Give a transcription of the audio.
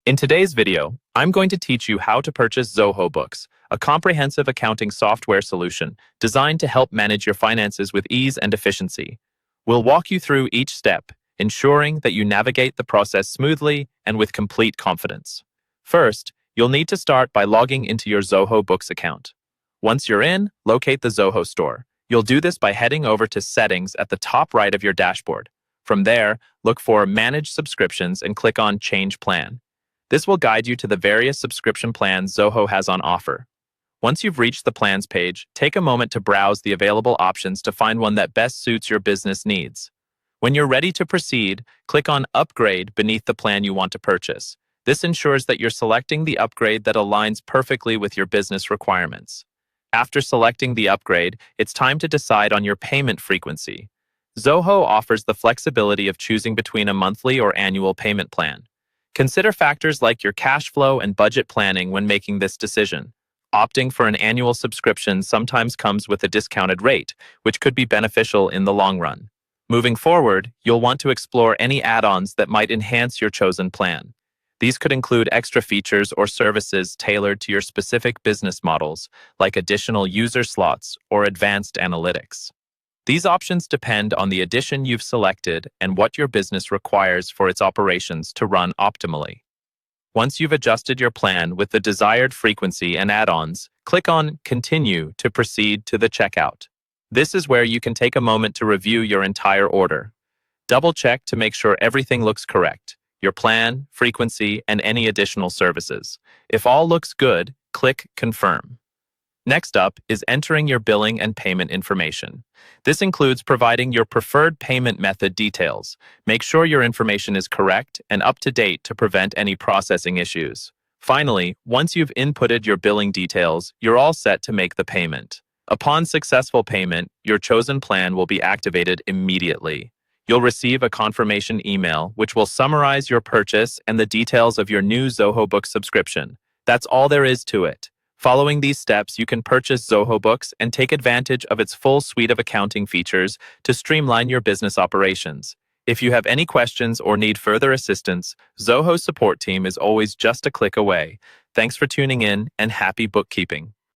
In today's video, I'm going to teach you how to purchase Zoho Books, a comprehensive accounting software solution designed to help manage your finances with ease and efficiency. We'll walk you through each step, ensuring that you navigate the process smoothly and with complete confidence. First, you'll need to start by logging into your Zoho Books account. Once you're in, locate the Zoho store. You'll do this by heading over to Settings at the top right of your dashboard. From there, look for Manage Subscriptions and click on Change Plan. This will guide you to the various subscription plans Zoho has on offer. Once you've reached the plans page, take a moment to browse the available options to find one that best suits your business needs. When you're ready to proceed, click on Upgrade beneath the plan you want to purchase. This ensures that you're selecting the upgrade that aligns perfectly with your business requirements. After selecting the upgrade, it's time to decide on your payment frequency. Zoho offers the flexibility of choosing between a monthly or annual payment plan. Consider factors like your cash flow and budget planning when making this decision. Opting for an annual subscription sometimes comes with a discounted rate, which could be beneficial in the long run. Moving forward, you'll want to explore any add-ons that might enhance your chosen plan. These could include extra features or services tailored to your specific business models, like additional user slots or advanced analytics. These options depend on the addition you've selected and what your business requires for its operations to run optimally. Once you've adjusted your plan with the desired frequency and add-ons, click on Continue to proceed to the checkout. This is where you can take a moment to review your entire order. Double-check to make sure everything looks correct: your plan, frequency, and any additional services. If all looks good, click Confirm. Next up is entering your billing and payment information. This includes providing your preferred payment method details. Make sure your information is correct and up to date to prevent any processing issues. Finally, once you've inputted your billing details, you're all set to make the payment. Upon successful payment, your chosen plan will be activated immediately. You'll receive a confirmation email, which will summarize your purchase and the details of your new Zoho Books subscription. That's all there is to it. Following these steps, you can purchase Zoho Books and take advantage of its full suite of accounting features to streamline your business operations. If you have any questions or need further assistance, Zoho's support team is always just a click away. Thanks for tuning in, and happy bookkeeping.